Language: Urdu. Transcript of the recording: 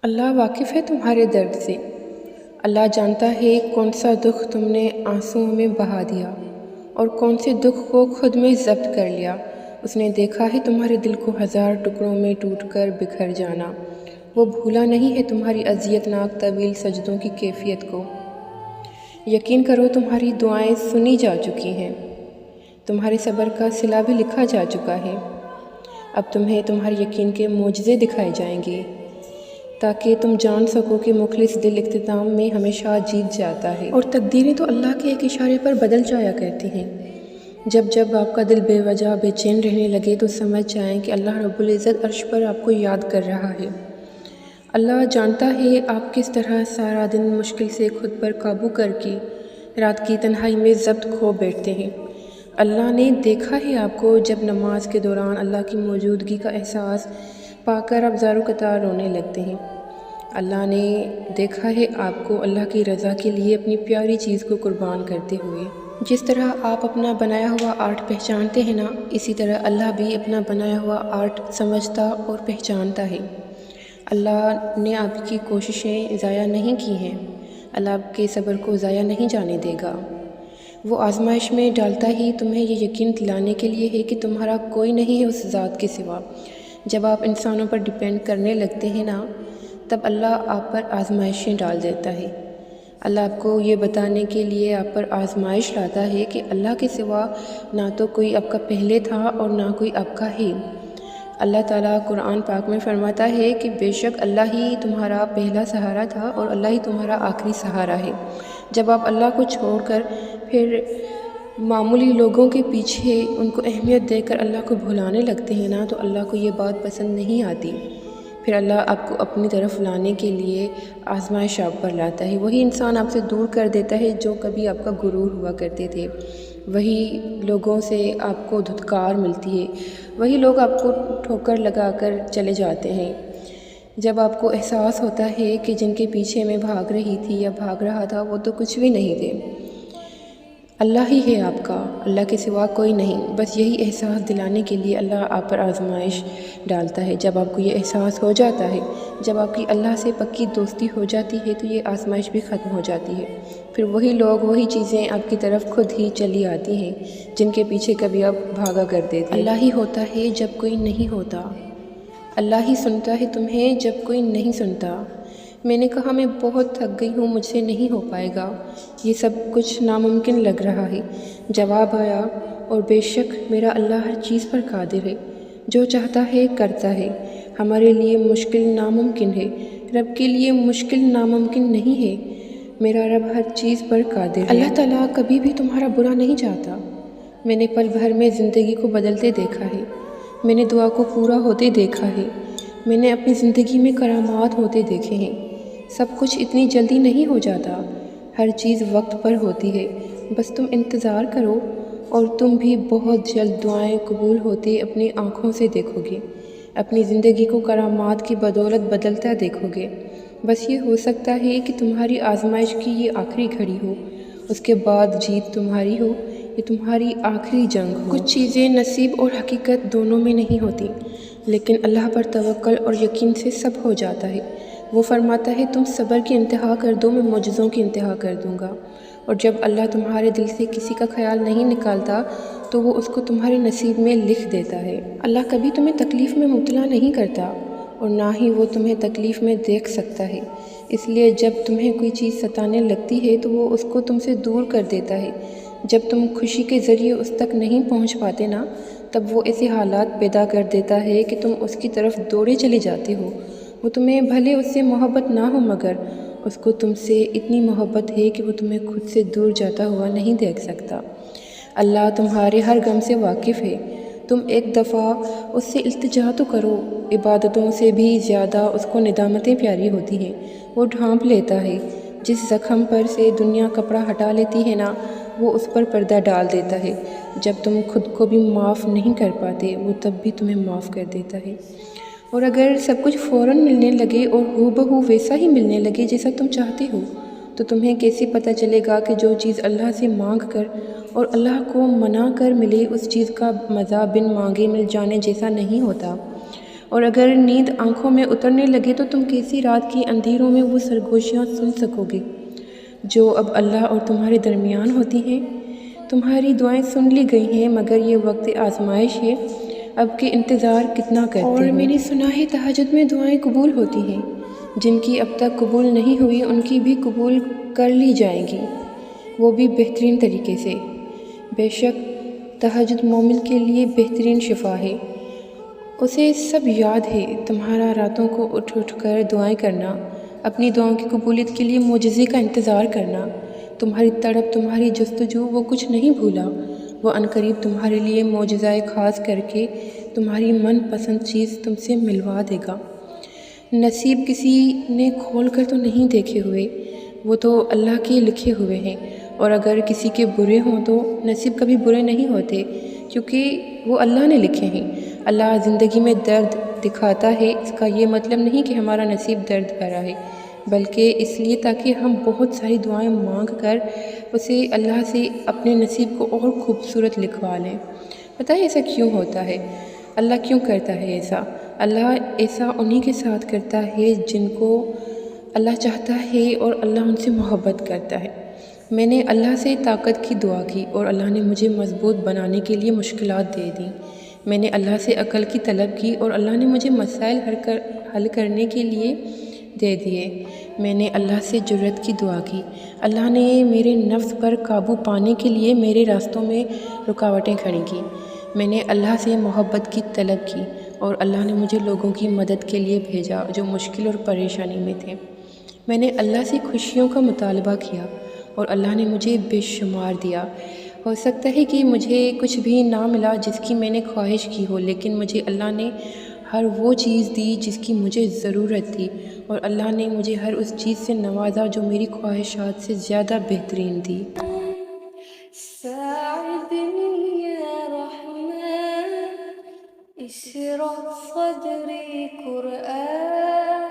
اللہ واقف ہے تمہارے درد سے۔ اللہ جانتا ہے کون سا دکھ تم نے آنسوؤں میں بہا دیا اور کون سے دکھ کو خود میں ضبط کر لیا۔ اس نے دیکھا ہے تمہارے دل کو ہزار ٹکڑوں میں ٹوٹ کر بکھر جانا۔ وہ بھولا نہیں ہے تمہاری اذیت ناک طویل سجدوں کی کیفیت کو۔ یقین کرو تمہاری دعائیں سنی جا چکی ہیں، تمہارے صبر کا صلہ بھی لکھا جا چکا ہے۔ اب تمہیں تمہارے یقین کے معجزے دکھائے جائیں گے تاکہ تم جان سکو کہ مخلص دل اختتام میں ہمیشہ جیت جاتا ہے، اور تقدیریں تو اللہ کے ایک اشارے پر بدل جایا کرتی ہیں۔ جب جب آپ کا دل بے وجہ بے چین رہنے لگے تو سمجھ جائیں کہ اللہ رب العزت عرش پر آپ کو یاد کر رہا ہے۔ اللہ جانتا ہے آپ کس طرح سارا دن مشکل سے خود پر قابو کر کے رات کی تنہائی میں ضبط کھو بیٹھتے ہیں۔ اللہ نے دیکھا ہے آپ کو جب نماز کے دوران اللہ کی موجودگی کا احساس پا کر آپ زار و قطار رونے لگتے ہیں۔ اللہ نے دیکھا ہے آپ کو اللہ کی رضا کے لیے اپنی پیاری چیز کو قربان کرتے ہوئے۔ جس طرح آپ اپنا بنایا ہوا آرٹ پہچانتے ہیں نا، اسی طرح اللہ بھی اپنا بنایا ہوا آرٹ سمجھتا اور پہچانتا ہے۔ اللہ نے آپ کی کوششیں ضائع نہیں کی ہیں، اللہ آپ کے صبر کو ضائع نہیں جانے دے گا۔ وہ آزمائش میں ڈالتا ہی تمہیں یہ یقین دلانے کے لیے ہے کہ تمہارا کوئی نہیں ہے اس ذات کے سوا۔ جب آپ انسانوں پر ڈیپینڈ کرنے لگتے ہیں نا، تب اللہ آپ پر آزمائشیں ڈال دیتا ہے۔ اللہ آپ کو یہ بتانے کے لیے آپ پر آزمائش لاتا ہے کہ اللہ کے سوا نہ تو کوئی آپ کا پہلے تھا اور نہ کوئی آپ کا ہے۔ اللہ تعالیٰ قرآن پاک میں فرماتا ہے کہ بے شک اللہ ہی تمہارا پہلا سہارا تھا اور اللہ ہی تمہارا آخری سہارا ہے۔ جب آپ اللہ کو چھوڑ کر پھر معمولی لوگوں کے پیچھے ان کو اہمیت دے کر اللہ کو بھلانے لگتے ہیں نا، تو اللہ کو یہ بات پسند نہیں آتی۔ پھر اللہ آپ کو اپنی طرف لانے کے لیے آزمائش آپ پر لاتا ہے۔ وہی انسان آپ سے دور کر دیتا ہے جو کبھی آپ کا غرور ہوا کرتے تھے، وہی لوگوں سے آپ کو دھتکار ملتی ہے، وہی لوگ آپ کو ٹھوکر لگا کر چلے جاتے ہیں۔ جب آپ کو احساس ہوتا ہے کہ جن کے پیچھے میں بھاگ رہی تھی یا بھاگ رہا تھا وہ تو کچھ بھی نہیں تھے، اللہ ہی ہے آپ کا، اللہ کے سوا کوئی نہیں۔ بس یہی احساس دلانے کے لیے اللہ آپ پر آزمائش ڈالتا ہے۔ جب آپ کو یہ احساس ہو جاتا ہے، جب آپ کی اللہ سے پکی دوستی ہو جاتی ہے تو یہ آزمائش بھی ختم ہو جاتی ہے۔ پھر وہی لوگ وہی چیزیں آپ کی طرف خود ہی چلی آتی ہیں جن کے پیچھے کبھی آپ بھاگا کرتے تھے۔ اللہ ہی ہوتا ہے جب کوئی نہیں ہوتا، اللہ ہی سنتا ہے تمہیں جب کوئی نہیں سنتا۔ میں نے کہا میں بہت تھک گئی ہوں، مجھ سے نہیں ہو پائے گا، یہ سب کچھ ناممکن لگ رہا ہے۔ جواب آیا، اور بے شک میرا اللہ ہر چیز پر قادر ہے، جو چاہتا ہے کرتا ہے۔ ہمارے لیے مشکل ناممکن ہے، رب کے لیے مشکل ناممکن نہیں ہے۔ میرا رب ہر چیز پر قادر ہے۔ اللہ تعالیٰ کبھی بھی تمہارا برا نہیں چاہتا۔ میں نے پل بھر میں زندگی کو بدلتے دیکھا ہے، میں نے دعا کو پورا ہوتے دیکھا ہے، میں نے اپنی زندگی میں کرامات ہوتے دیکھے ہیں۔ سب کچھ اتنی جلدی نہیں ہو جاتا، ہر چیز وقت پر ہوتی ہے۔ بس تم انتظار کرو اور تم بھی بہت جلد دعائیں قبول ہوتے اپنی آنکھوں سے دیکھو گے، اپنی زندگی کو کرامات کی بدولت بدلتا دیکھو گے۔ بس یہ ہو سکتا ہے کہ تمہاری آزمائش کی یہ آخری گھڑی ہو، اس کے بعد جیت تمہاری ہو، یہ تمہاری آخری جنگ ہو۔ کچھ چیزیں نصیب اور حقیقت دونوں میں نہیں ہوتی، لیکن اللہ پر توکل اور یقین سے سب ہو جاتا ہے۔ وہ فرماتا ہے تم صبر کی انتہا کر دو، میں معجزوں کی انتہا کر دوں گا۔ اور جب اللہ تمہارے دل سے کسی کا خیال نہیں نکالتا تو وہ اس کو تمہارے نصیب میں لکھ دیتا ہے۔ اللہ کبھی تمہیں تکلیف میں مبتلا نہیں کرتا اور نہ ہی وہ تمہیں تکلیف میں دیکھ سکتا ہے۔ اس لیے جب تمہیں کوئی چیز ستانے لگتی ہے تو وہ اس کو تم سے دور کر دیتا ہے۔ جب تم خوشی کے ذریعے اس تک نہیں پہنچ پاتے نا، تب وہ ایسے حالات پیدا کر دیتا ہے کہ تم اس کی طرف دوڑے چلے جاتے ہو۔ وہ تمہیں بھلے اس سے محبت نہ ہو مگر اس کو تم سے اتنی محبت ہے کہ وہ تمہیں خود سے دور جاتا ہوا نہیں دیکھ سکتا۔ اللہ تمہارے ہر غم سے واقف ہے، تم ایک دفعہ اس سے التجا تو کرو۔ عبادتوں سے بھی زیادہ اس کو ندامتیں پیاری ہوتی ہیں، وہ ڈھانپ لیتا ہے۔ جس زخم پر سے دنیا کپڑا ہٹا لیتی ہے نا، وہ اس پر پردہ ڈال دیتا ہے۔ جب تم خود کو بھی معاف نہیں کر پاتے، وہ تب بھی تمہیں معاف کر دیتا ہے۔ اور اگر سب کچھ فوراً ملنے لگے اور ہو بہو ویسا ہی ملنے لگے جیسا تم چاہتے ہو، تو تمہیں کیسے پتہ چلے گا کہ جو چیز اللہ سے مانگ کر اور اللہ کو منا کر ملے، اس چیز کا مزہ بن مانگے مل جانے جیسا نہیں ہوتا۔ اور اگر نیند آنکھوں میں اترنے لگے تو تم کیسی رات کی اندھیروں میں وہ سرگوشیاں سن سکو گے جو اب اللہ اور تمہارے درمیان ہوتی ہیں؟ تمہاری دعائیں سن لی گئی ہیں، مگر یہ وقت آزمائش ہے، اب کے انتظار کتنا کرتے ہو؟ اور میں نے سنا ہے تہجد میں دعائیں قبول ہوتی ہیں، جن کی اب تک قبول نہیں ہوئی ان کی بھی قبول کر لی جائیں گی، وہ بھی بہترین طریقے سے۔ بے شک تہجد مومن کے لیے بہترین شفا ہے، اسے سب یاد ہے۔ تمہارا راتوں کو اٹھ اٹھ کر دعائیں کرنا، اپنی دعاؤں کی قبولیت کے لیے معجزے کا انتظار کرنا، تمہاری تڑپ، تمہاری جستجو، وہ کچھ نہیں بھولا۔ وہ عنقریب تمہارے لیے معجزہ خاص کر کے تمہاری من پسند چیز تم سے ملوا دے گا۔ نصیب کسی نے کھول کر تو نہیں دیکھے ہوئے، وہ تو اللہ کے لکھے ہوئے ہیں، اور اگر کسی کے برے ہوں تو نصیب کبھی برے نہیں ہوتے کیونکہ وہ اللہ نے لکھے ہیں۔ اللہ زندگی میں درد دکھاتا ہے، اس کا یہ مطلب نہیں کہ ہمارا نصیب درد بھرا ہے، بلکہ اس لیے تاکہ ہم بہت ساری دعائیں مانگ کر اسے اللہ سے اپنے نصیب کو اور خوبصورت لکھوا لیں۔ پتہ ہے ایسا کیوں ہوتا ہے؟ اللہ کیوں کرتا ہے ایسا؟ اللہ ایسا انہی کے ساتھ کرتا ہے جن کو اللہ چاہتا ہے اور اللہ ان سے محبت کرتا ہے۔ میں نے اللہ سے طاقت کی دعا کی اور اللہ نے مجھے مضبوط بنانے کے لیے مشکلات دے دیں۔ میں نے اللہ سے عقل کی طلب کی اور اللہ نے مجھے مسائل حل کرنے کے لیے دے دیے۔ میں نے اللہ سے جرأت کی دعا کی، اللہ نے میرے نفس پر قابو پانے کے لیے میرے راستوں میں رکاوٹیں کھڑی کی۔ میں نے اللہ سے محبت کی طلب کی اور اللہ نے مجھے لوگوں کی مدد کے لیے بھیجا جو مشکل اور پریشانی میں تھے۔ میں نے اللہ سے خوشیوں کا مطالبہ کیا اور اللہ نے مجھے بے شمار دیا۔ ہو سکتا ہے کہ مجھے کچھ بھی نہ ملا جس کی میں نے خواہش کی ہو، لیکن مجھے اللہ نے ہر وہ چیز دی جس کی مجھے ضرورت تھی، اور اللہ نے مجھے ہر اس چیز سے نوازا جو میری خواہشات سے زیادہ بہترین تھی۔ ساعدني يا رحمن اشرح صدري قرآن